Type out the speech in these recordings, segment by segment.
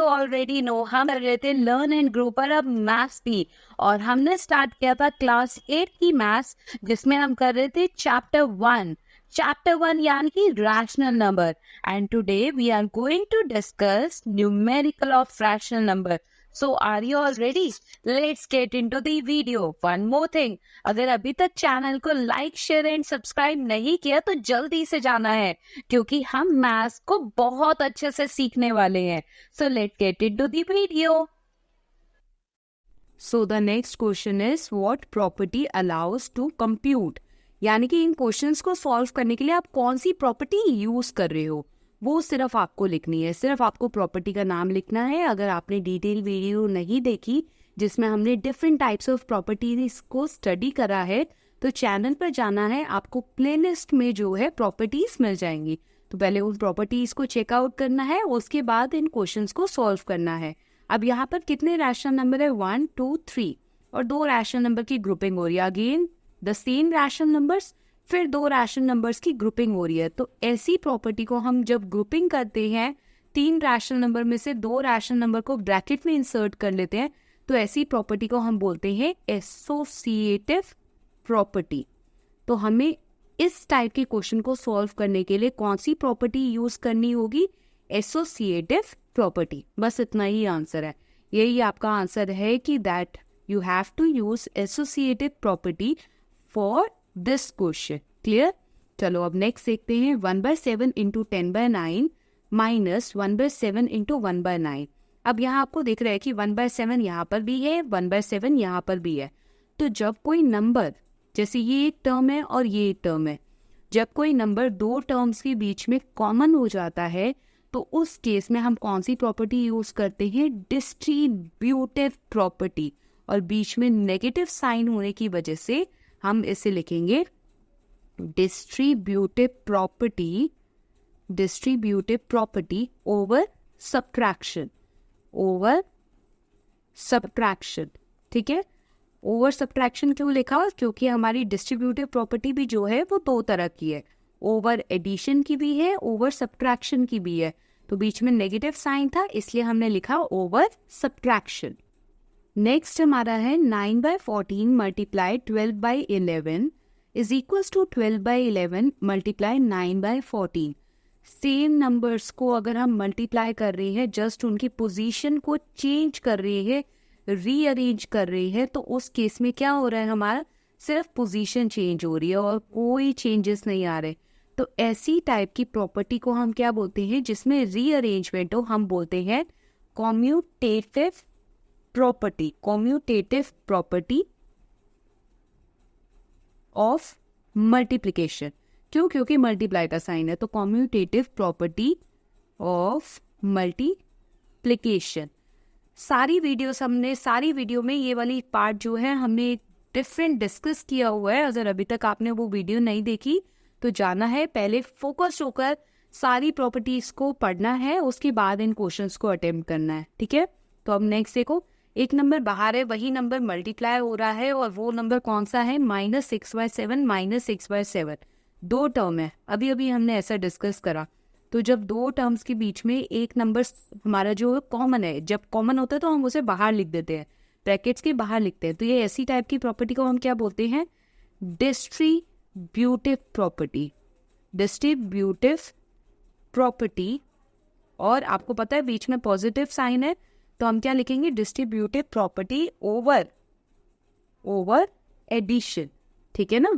You already know हम कर रहे थे लर्न एंड ग्रो पर अब मैथ्स भी, और हमने स्टार्ट किया था क्लास 8 की मैथ्स, जिसमें हम कर रहे थे चैप्टर 1 यानी कि rational number. And today we are going to discuss numerical of rational number. So are you all ready? Let's get into the video. One more thing, अगर अभी तक चैनल को लाइक शेयर एंड सब्सक्राइब नहीं किया तो जल्दी से जाना है, क्योंकि हम मैथ्स को बहुत अच्छे से सीखने वाले हैं। So let's get into the video. So the next question is what property allows to compute? यानी कि इन क्वेश्चंस को सॉल्व करने के लिए आप कौन सी प्रॉपर्टी यूज कर रहे हो वो सिर्फ आपको लिखनी है। सिर्फ आपको प्रॉपर्टी का नाम लिखना है। अगर आपने डिटेल वीडियो नहीं देखी जिसमें हमने डिफरेंट टाइप्स ऑफ प्रॉपर्टीज को स्टडी करा है तो चैनल पर जाना है, आपको प्लेलिस्ट में जो है प्रॉपर्टीज मिल जाएंगी। तो पहले उन प्रॉपर्टीज को चेकआउट करना है, उसके बाद इन क्वेश्चंस को सॉल्व करना है। अब यहाँ पर कितने रैशनल नंबर है? 1 2 3 और 2 रैशनल नंबर की ग्रुपिंग हो रही है। Again the same rational numbers, फिर 2 रैशनल नंबर्स की ग्रुपिंग हो रही है। तो ऐसी प्रॉपर्टी को हम जब ग्रुपिंग करते हैं, 3 रैशनल नंबर में से 2 रैशनल नंबर को ब्रैकेट में इंसर्ट कर लेते हैं, तो ऐसी प्रॉपर्टी को हम बोलते हैं एसोसिएटिव प्रॉपर्टी। तो हमें इस टाइप के क्वेश्चन को सॉल्व करने के लिए कौन सी प्रॉपर्टी यूज करनी होगी? Associative property. बस इतना ही आंसर है। यही आपका आंसर है कि that you have to use associative property for this question. Clear? चलो अब नेक्स्ट देखते हैं। 1/7 इंटू 10/9 माइनस 1/7 इंटू 1/9। अब यहाँ आपको दिख रहा है कि 1/7 यहाँ पर भी है, 1/7 यहाँ पर भी है। तो जब कोई नंबर, जैसे ये एक टर्म है और ये एक टर्म है, जब कोई नंबर 2 टर्म्स के बीच में कॉमन हो जाता है तो उस केस में हम कौन सी प्रॉपर्टी यूज करते हैं? Distributive property. और बीच में नेगेटिव साइन होने की वजह से हम इसे लिखेंगे डिस्ट्रीब्यूटिव प्रॉपर्टी ओवर सब्ट्रैक्शन। ठीक है, ओवर सब्ट्रैक्शन क्यों लिखा? क्योंकि हमारी डिस्ट्रीब्यूटिव प्रॉपर्टी भी जो है वो 2 तरह की है, ओवर एडिशन की भी है, ओवर सब्ट्रैक्शन की भी है। तो बीच में नेगेटिव साइन था इसलिए हमने लिखा ओवर सब्ट्रैक्शन। नेक्स्ट हमारा है 9/14 multiply 12/11 is equals to 12/11 multiply 9/14। Same numbers को अगर हम मल्टीप्लाई कर रहे हैं, जस्ट उनकी पोजीशन को चेंज कर रहे हैं, रीअरेंज कर रहे हैं, तो उस केस में क्या हो रहा है? हमारा सिर्फ पोजीशन चेंज हो रही है और कोई चेंजेस नहीं आ रहे। तो ऐसी टाइप की प्रॉपर्टी को हम क्या बोलते हैं? जिसमें रीअरेंजमेंट हो, हम बोलते हैं कॉम्यूटेटिव प्रॉपर्टी ऑफ मल्टीप्लिकेशन। क्यों? क्योंकि मल्टीप्लाई का साइन है। तो कॉम्यूटेटिव प्रॉपर्टी ऑफ मल्टीप्लिकेशन। सारी वीडियो में ये वाली पार्ट जो है हमने डिफरेंट डिस्कस किया हुआ है। अगर अभी तक आपने वो वीडियो नहीं देखी तो जाना है, पहले फोकस होकर सारी प्रॉपर्टीज को पढ़ना है, उसके बाद इन क्वेश्चंस को अटेम्प्ट करना है। ठीक है, तो अब नेक्स्ट देखो, एक नंबर बाहर है, वही नंबर मल्टीप्लाई हो रहा है, और वो नंबर कौन सा है? -6/7 2 टर्म है। अभी हमने ऐसा डिस्कस करा। तो जब 2 टर्म्स के बीच में एक नंबर हमारा जो कॉमन है, जब कॉमन होता है तो हम उसे बाहर लिख देते हैं, ब्रैकेट्स के बाहर लिखते हैं। तो ये ऐसी टाइप की प्रॉपर्टी को हम क्या बोलते हैं? Distributive property. और आपको पता है बीच में पॉजिटिव साइन है, तो हम क्या लिखेंगे? Distributive property over addition. ठीक है ना?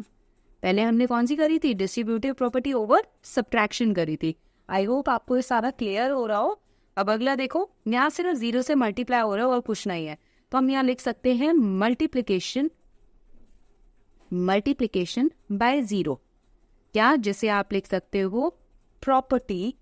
पहले हमने कौन सी करी थी? डिस्ट्रीब्यूटिव प्रॉपर्टी ओवर सब्ट्रैक्शन करी थी। आई होप आपको ये सारा क्लियर हो रहा हो। अब अगला देखो, यहाँ सिर्फ 0 से मल्टीप्लाई हो रहा है और कुछ नहीं है, तो हम यहाँ लिख सकते हैं मल्टीप्लिकेशन बाय 0। क्या? जैसे आप लिख सकते हो प्रॉपर्टी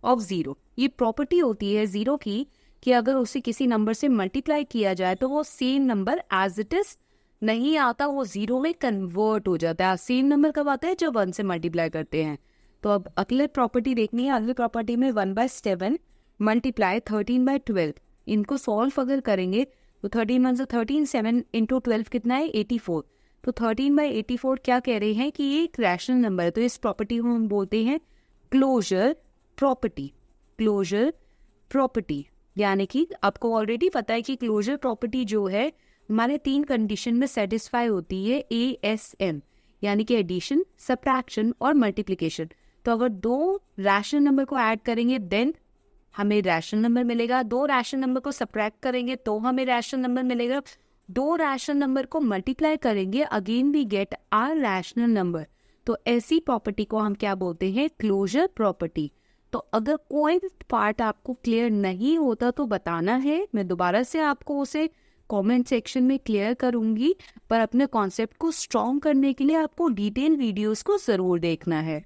ऑफ 0। ये प्रॉपर्टी होती है 0 की कि अगर उसे किसी नंबर से मल्टीप्लाई किया जाए तो वो same number as it is नहीं आता, वो 0 में कन्वर्ट हो जाता है। सेम नंबर कब आता है? जब 1 से मल्टीप्लाई करते हैं। तो अब अगले प्रॉपर्टी देखनी है। अगली प्रॉपर्टी में 1/7 मल्टीप्लाई 13/12। इनको सॉल्व अगर करेंगे तो 13 1 से 13, 7 इंटू 12 कितना है? 84। तो 13/84 क्या कह रहे हैं? कि ये एक रैशनल नंबर है। तो इस प्रॉपर्टी को हम बोलते हैं क्लोजर प्रॉपर्टी। यानी कि आपको ऑलरेडी पता है कि क्लोजर प्रॉपर्टी जो है हमारे 3 कंडीशन में सेटिस्फाई होती है, ASM, यानी कि एडिशन, सब्ट्रैक्शन और मल्टीप्लिकेशन। तो अगर 2 रैशनल नंबर को ऐड करेंगे देन हमें रैशनल नंबर मिलेगा, 2 रैशनल नंबर को सब्ट्रैक्ट करेंगे तो हमें रैशनल नंबर मिलेगा, 2 रैशनल नंबर को मल्टीप्लाई करेंगे again we get are rational number. तो ऐसी प्रॉपर्टी को हम क्या बोलते हैं, क्लोजर प्रॉपर्टी। तो अगर कोई पार्ट आपको क्लियर नहीं होता तो बताना है, मैं दोबारा से आपको उसे कमेंट सेक्शन में क्लियर करूंगी, पर अपने कॉन्सेप्ट को स्ट्रॉन्ग करने के लिए आपको डिटेल वीडियोस को जरूर देखना है।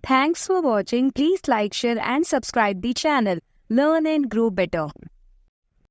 Thanks for watching. Please like, share and subscribe the channel. Learn and grow better.